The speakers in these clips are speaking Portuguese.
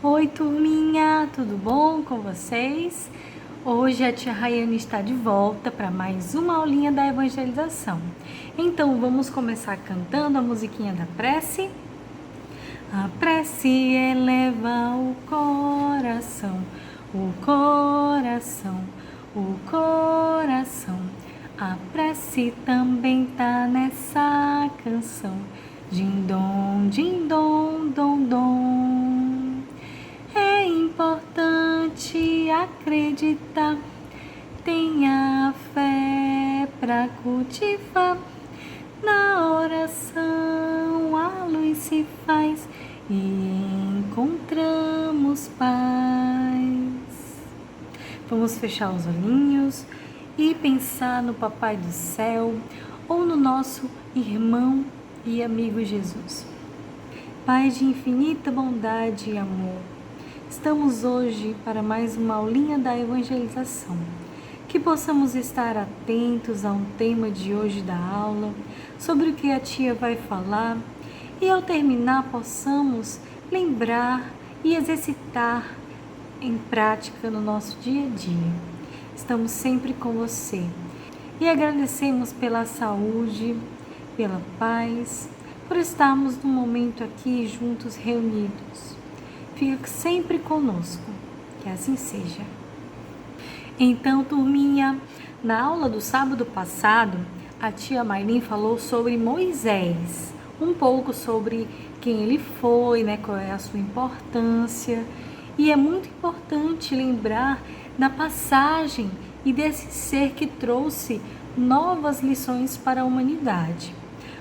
Oi, turminha, tudo bom com vocês? Hoje a tia Rayane está de volta para mais uma aulinha da evangelização. Então vamos começar cantando a musiquinha da prece? A prece eleva o coração, o coração, o coração. A prece também tá nessa canção. Din dom, dom, dom. É importante acreditar, tenha fé pra cultivar. Na oração a luz se faz e encontramos paz. Vamos fechar os olhinhos e pensar no Papai do Céu ou no nosso irmão e amigo Jesus. Pai de infinita bondade e amor, estamos hoje para mais uma aulinha da evangelização. Que possamos estar atentos ao tema de hoje da aula, sobre o que a tia vai falar, e ao terminar possamos lembrar e exercitar em prática no nosso dia a dia. Estamos sempre com você e agradecemos pela saúde, pela paz, por estarmos no momento aqui juntos reunidos. Fica sempre conosco, que assim seja. Então, turminha, na aula do sábado passado, a tia Maylin falou sobre Moisés, um pouco sobre quem ele foi, qual é a sua importância. E é muito importante lembrar da passagem e desse ser que trouxe novas lições para a humanidade.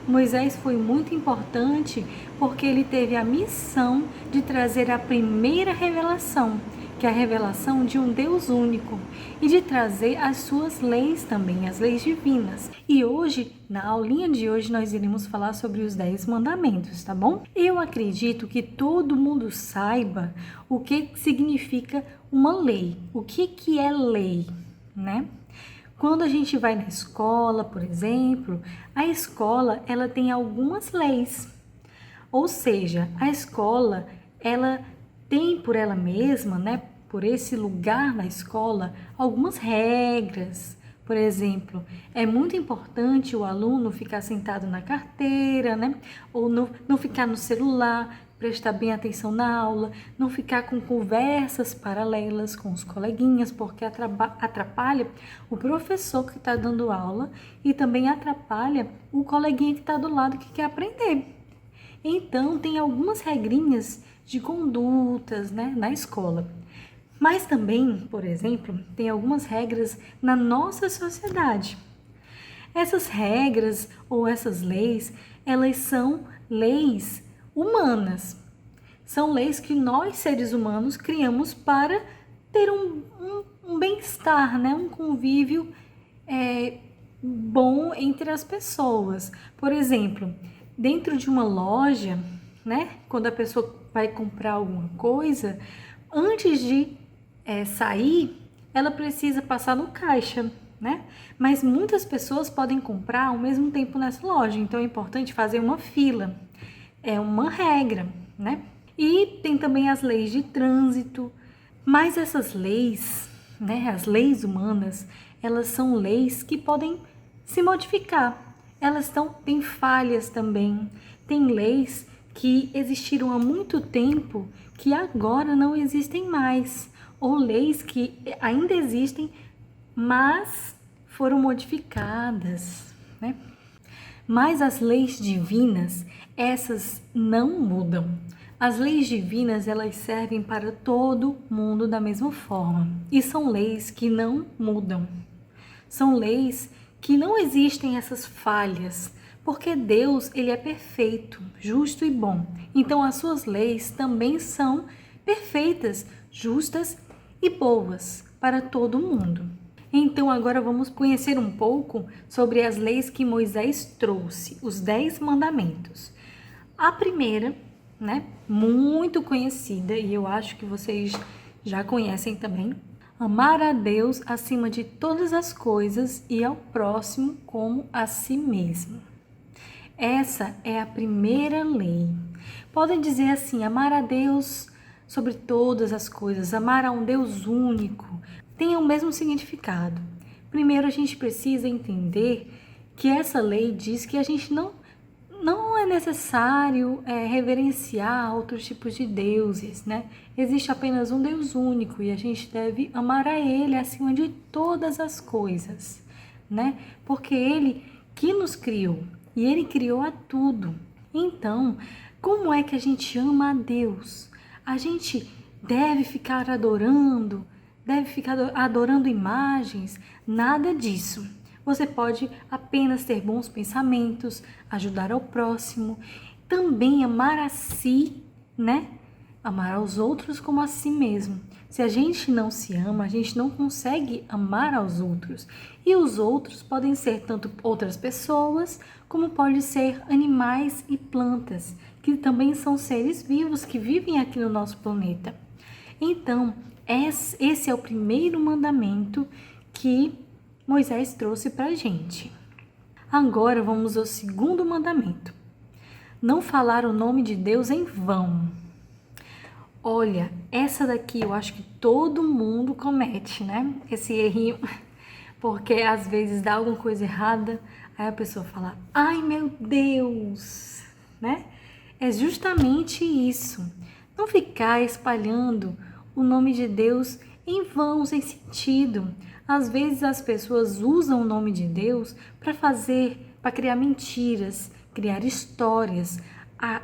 Moisés foi muito importante porque ele teve a missão de trazer a primeira revelação, que é a revelação de um Deus único, e de trazer as suas leis também, as leis divinas. E hoje, na aulinha de hoje, nós iremos falar sobre os 10 mandamentos, tá bom? Eu acredito que todo mundo saiba o que significa uma lei, o que é lei, né? Quando a gente vai na escola, por exemplo, a escola ela tem algumas leis. Ou seja, a escola ela tem por ela mesma, por esse lugar na escola, algumas regras. Por exemplo, é muito importante o aluno ficar sentado na carteira, ou não ficar no celular, prestar bem atenção na aula, não ficar com conversas paralelas com os coleguinhas, porque atrapalha o professor que está dando aula e também atrapalha o coleguinha que está do lado que quer aprender. Então, tem algumas regrinhas de condutas, na escola. Mas também, por exemplo, tem algumas regras na nossa sociedade. Essas regras ou essas leis, elas são leis humanas. São leis que nós, seres humanos, criamos para ter um bem-estar, um convívio bom entre as pessoas. Por exemplo, dentro de uma loja, quando a pessoa vai comprar alguma coisa, antes de sair, ela precisa passar no caixa, Mas muitas pessoas podem comprar ao mesmo tempo nessa loja, então é importante fazer uma fila. É uma regra, E tem também as leis de trânsito, mas essas leis, as leis humanas, elas são leis que podem se modificar. Elas têm falhas também. Tem leis que existiram há muito tempo que agora não existem mais, ou leis que ainda existem, mas foram modificadas, Mas as leis divinas, essas não mudam. As leis divinas, elas servem para todo mundo da mesma forma. E são leis que não mudam. São leis que não existem essas falhas, porque Deus, ele é perfeito, justo e bom. Então, as suas leis também são perfeitas, justas e boas para todo mundo. Então, agora vamos conhecer um pouco sobre as leis que Moisés trouxe, os 10 mandamentos. A primeira, muito conhecida, e eu acho que vocês já conhecem também, amar a Deus acima de todas as coisas e ao próximo como a si mesmo. Essa é a primeira lei. Podem dizer assim, amar a Deus sobre todas as coisas, amar a um Deus único, tem o mesmo significado. Primeiro, a gente precisa entender que essa lei diz que a gente não é necessário reverenciar outros tipos de deuses, né? Existe apenas um Deus único e a gente deve amar a Ele acima de todas as coisas, né? Porque Ele que nos criou e Ele criou a tudo. Então, como é que a gente ama a Deus? A gente deve ficar adorando imagens? Nada disso. Você pode apenas ter bons pensamentos, ajudar ao próximo, também amar a si, né? Amar aos outros como a si mesmo. Se a gente não se ama, a gente não consegue amar aos outros. E os outros podem ser tanto outras pessoas, como pode ser animais e plantas, que também são seres vivos que vivem aqui no nosso planeta. Então, esse é o primeiro mandamento que Moisés trouxe para a gente. Agora vamos ao segundo mandamento. Não falar o nome de Deus em vão. Olha, essa daqui eu acho que todo mundo comete, né? Esse errinho, porque às vezes dá alguma coisa errada, aí a pessoa fala, ai meu Deus, né? É justamente isso. Não ficar espalhando o nome de Deus em vão, sem sentido. Às vezes as pessoas usam o nome de Deus para criar mentiras, criar histórias.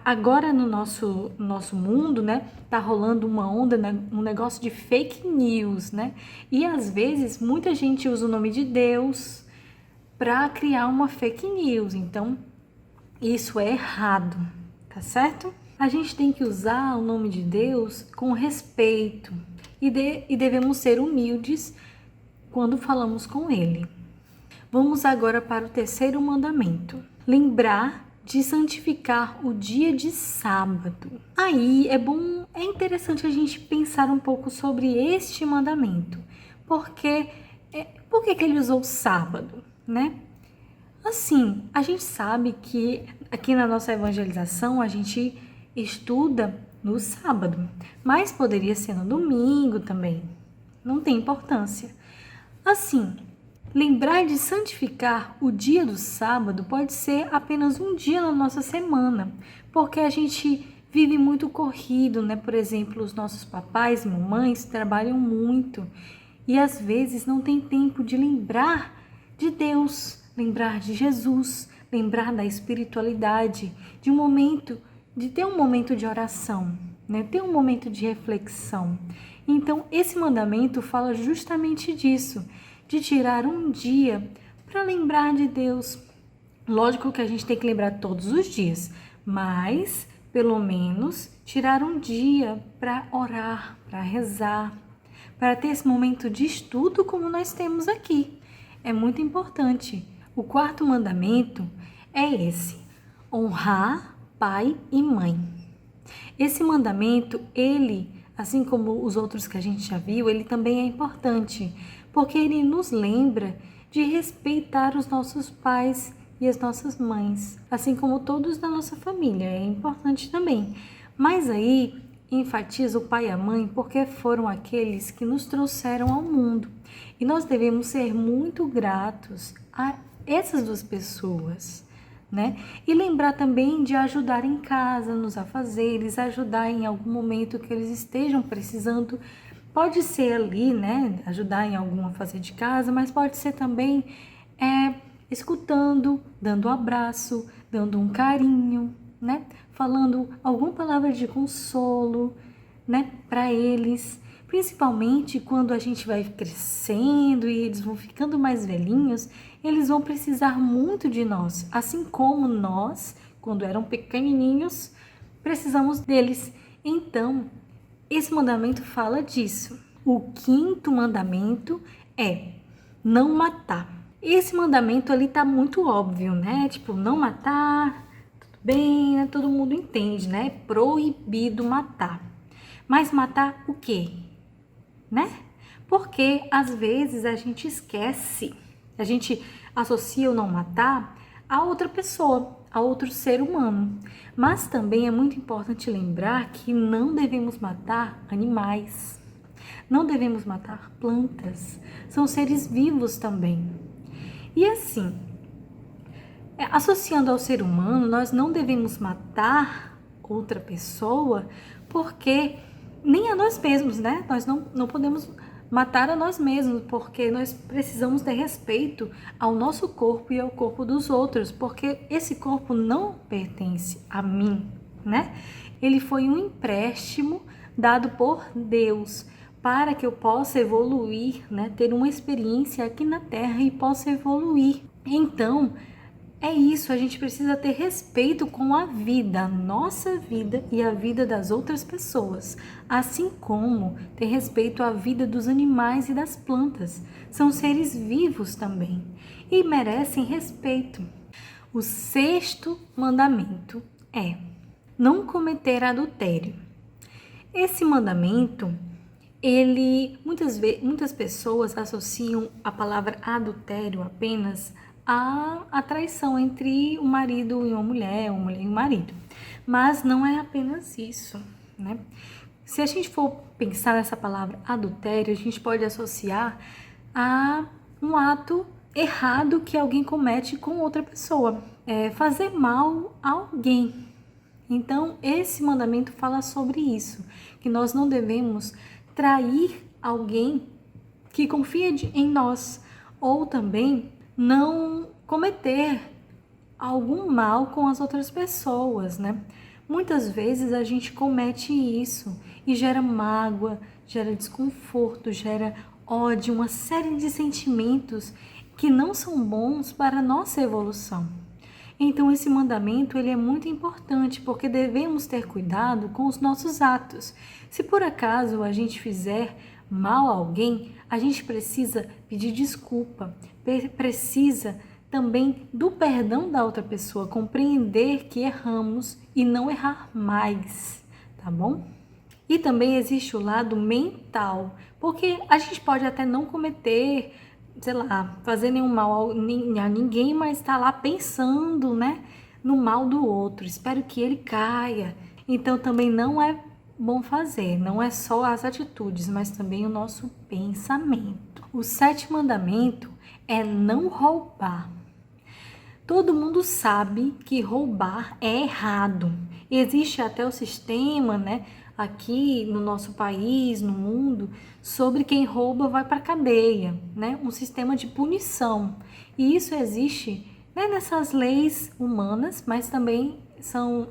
Agora no nosso mundo, né, tá rolando uma onda, né, um negócio de fake news, né? E às vezes muita gente usa o nome de Deus para criar uma fake news. Então, isso é errado, tá certo? A gente tem que usar o nome de Deus com respeito e devemos ser humildes quando falamos com Ele. Vamos agora para o terceiro mandamento. Lembrar de santificar o dia de sábado. Aí é interessante a gente pensar um pouco sobre este mandamento. Por que ele usou sábado, né? Assim, a gente sabe que aqui na nossa evangelização a gente estuda no sábado, mas poderia ser no domingo também. Não tem importância. Assim, lembrar de santificar o dia do sábado pode ser apenas um dia na nossa semana, porque a gente vive muito corrido, né? Por exemplo, os nossos papais e mamães trabalham muito e às vezes não tem tempo de lembrar de Deus, lembrar de Jesus, lembrar da espiritualidade, de ter um momento de oração, né? Ter um momento de reflexão. Então, esse mandamento fala justamente disso, de tirar um dia para lembrar de Deus. Lógico que a gente tem que lembrar todos os dias, mas pelo menos tirar um dia para orar, para rezar, para ter esse momento de estudo como nós temos aqui. É muito importante. O quarto mandamento é esse: honrar pai e mãe. Esse mandamento, ele, assim como os outros que a gente já viu, ele também é importante, porque ele nos lembra de respeitar os nossos pais e as nossas mães, assim como todos da nossa família, é importante também. Mas aí enfatiza o pai e a mãe porque foram aqueles que nos trouxeram ao mundo. E nós devemos ser muito gratos a essas duas pessoas, né? E lembrar também de ajudar em casa, nos afazeres, ajudar em algum momento que eles estejam precisando. Pode ser ali, né? Ajudar em algum afazer de casa, mas pode ser também escutando, dando um abraço, dando um carinho, né? Falando alguma palavra de consolo, né? Para eles. Principalmente quando a gente vai crescendo e eles vão ficando mais velhinhos, eles vão precisar muito de nós, assim como nós, quando eram pequenininhos, precisamos deles. Então, esse mandamento fala disso. O quinto mandamento é não matar. Esse mandamento ali tá muito óbvio, né? Tipo, não matar, tudo bem, né? Todo mundo entende, né? É proibido matar. Mas matar o quê? Né? Porque às vezes a gente esquece, a gente associa o não matar a outra pessoa, a outro ser humano. Mas também é muito importante lembrar que não devemos matar animais, não devemos matar plantas, são seres vivos também. E assim, associando ao ser humano, nós não devemos matar outra pessoa, porque nem a nós mesmos, né? Nós não podemos matar a nós mesmos, porque nós precisamos ter respeito ao nosso corpo e ao corpo dos outros, porque esse corpo não pertence a mim, né? Ele foi um empréstimo dado por Deus para que eu possa evoluir, né? Ter uma experiência aqui na Terra e possa evoluir. Então, é isso, a gente precisa ter respeito com a vida, a nossa vida e a vida das outras pessoas, assim como ter respeito à vida dos animais e das plantas. São seres vivos também e merecem respeito. O sexto mandamento é não cometer adultério. Esse mandamento, muitas pessoas associam a palavra adultério apenas a traição entre um marido e uma mulher e um marido. Mas não é apenas isso, né? Se a gente for pensar nessa palavra adultério, a gente pode associar a um ato errado que alguém comete com outra pessoa. Fazer mal a alguém. Então, esse mandamento fala sobre isso, que nós não devemos trair alguém que confia em nós, ou também não cometer algum mal com as outras pessoas, né? Muitas vezes a gente comete isso e gera mágoa, gera desconforto, gera ódio, uma série de sentimentos que não são bons para a nossa evolução. Então esse mandamento ele é muito importante porque devemos ter cuidado com os nossos atos. Se por acaso a gente fizer mal a alguém, a gente precisa pedir desculpa, precisa também do perdão da outra pessoa, compreender que erramos e não errar mais, tá bom? E também existe o lado mental, porque a gente pode até não cometer, sei lá, fazer nenhum mal a ninguém, mas tá lá pensando, né, no mal do outro, espero que ele caia. Então também não é bom fazer, não é só as atitudes, mas também o nosso pensamento. O sétimo mandamento é não roubar. Todo mundo sabe que roubar é errado. Existe até o sistema, né, aqui no nosso país, no mundo, sobre quem rouba vai para a cadeia, né, um sistema de punição. E isso existe, né, nessas leis humanas, mas também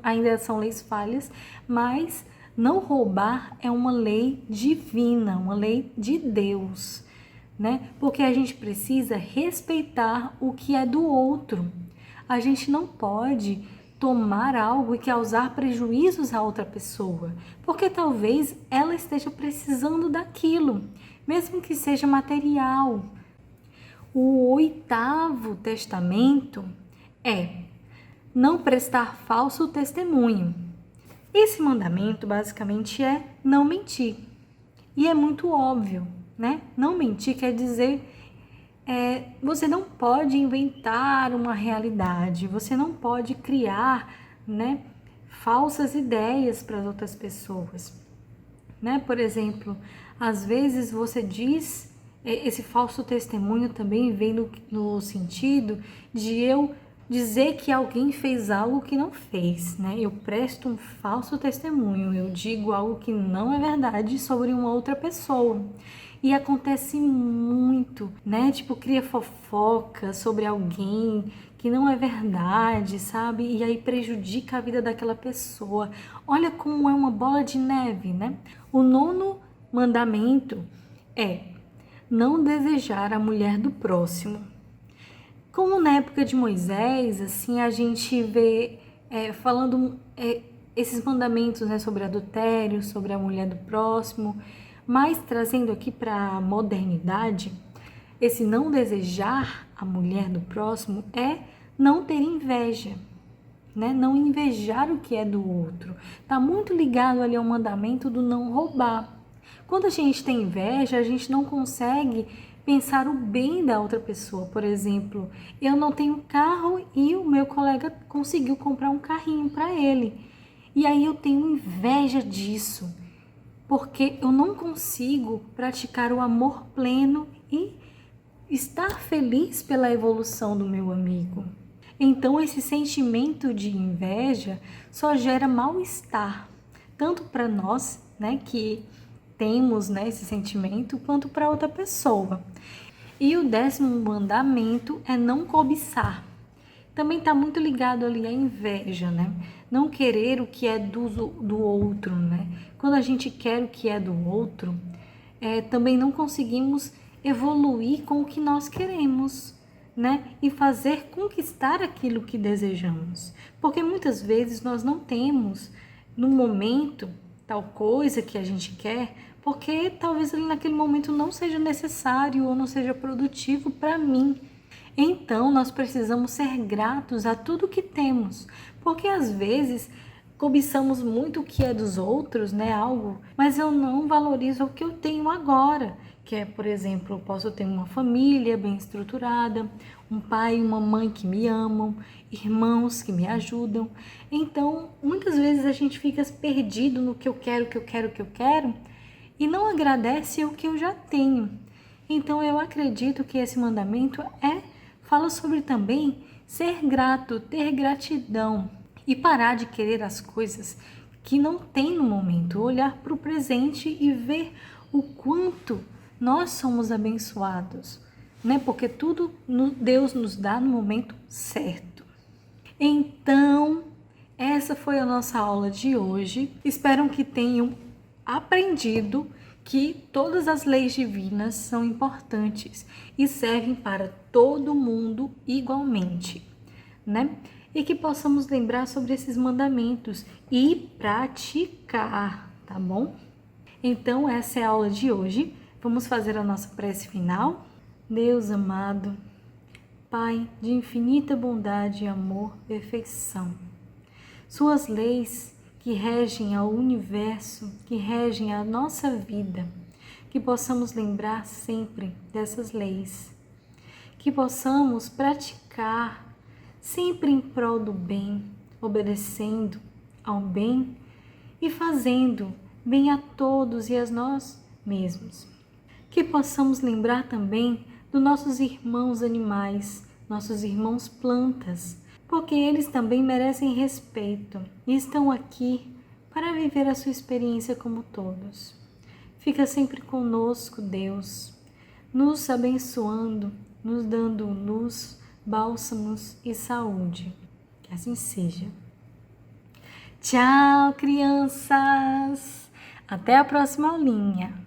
ainda são leis falhas, mas não roubar é uma lei divina, uma lei de Deus, né? Porque a gente precisa respeitar o que é do outro. A gente não pode tomar algo e causar prejuízos a outra pessoa, porque talvez ela esteja precisando daquilo, mesmo que seja material. O oitavo testamento é não prestar falso testemunho. Esse mandamento basicamente é não mentir. E é muito óbvio, né? Não mentir quer dizer você não pode inventar uma realidade, você não pode criar, né, falsas ideias para as outras pessoas, né? Por exemplo, às vezes você diz, esse falso testemunho também vem no sentido de eu dizer que alguém fez algo que não fez, né? Eu presto um falso testemunho, eu digo algo que não é verdade sobre uma outra pessoa. E acontece muito, né? Tipo, cria fofoca sobre alguém que não é verdade, sabe? E aí prejudica a vida daquela pessoa. Olha como é uma bola de neve, né? O nono mandamento é não desejar a mulher do próximo. Como na época de Moisés, assim, a gente vê falando esses mandamentos, né, sobre adultério, sobre a mulher do próximo, mas trazendo aqui para a modernidade, esse não desejar a mulher do próximo é não ter inveja, né? Não invejar o que é do outro. Está muito ligado ali ao mandamento do não roubar. Quando a gente tem inveja, a gente não consegue pensar o bem da outra pessoa. Por exemplo, eu não tenho carro e o meu colega conseguiu comprar um carrinho para ele. E aí eu tenho inveja disso, porque eu não consigo praticar o amor pleno e estar feliz pela evolução do meu amigo. Então, esse sentimento de inveja só gera mal-estar, tanto para nós, né, que temos, né, esse sentimento, quanto para outra pessoa. E o 10º mandamento é não cobiçar. Também está muito ligado ali à inveja, né? Não querer o que é do outro, né? Quando a gente quer o que é do outro, também não conseguimos evoluir com o que nós queremos, né? E fazer conquistar aquilo que desejamos. Porque muitas vezes nós não temos, no momento, tal coisa que a gente quer, porque talvez ali naquele momento não seja necessário ou não seja produtivo para mim. Então, nós precisamos ser gratos a tudo que temos, porque às vezes cobiçamos muito o que é dos outros, né, algo, mas eu não valorizo o que eu tenho agora, que é, por exemplo, eu posso ter uma família bem estruturada, um pai e uma mãe que me amam, irmãos que me ajudam. Então, muitas vezes a gente fica perdido no que eu quero, e não agradece o que eu já tenho. Então, eu acredito que esse mandamento fala sobre também ser grato, ter gratidão e parar de querer as coisas que não tem no momento, olhar para o presente e ver o quanto nós somos abençoados, né? Porque tudo Deus nos dá no momento certo. Então, essa foi a nossa aula de hoje. Espero que tenham aprendido que todas as leis divinas são importantes e servem para todo mundo igualmente, né? E que possamos lembrar sobre esses mandamentos e praticar, tá bom? Então, essa é a aula de hoje. Vamos fazer a nossa prece final. Deus amado, Pai de infinita bondade, amor, perfeição, suas leis que regem ao universo, que regem a nossa vida, que possamos lembrar sempre dessas leis, que possamos praticar sempre em prol do bem, obedecendo ao bem e fazendo bem a todos e a nós mesmos. Que possamos lembrar também dos nossos irmãos animais, nossos irmãos plantas, porque eles também merecem respeito e estão aqui para viver a sua experiência como todos. Fica sempre conosco, Deus, nos abençoando, nos dando luz, bálsamos e saúde. Que assim seja. Tchau, crianças! Até a próxima aulinha!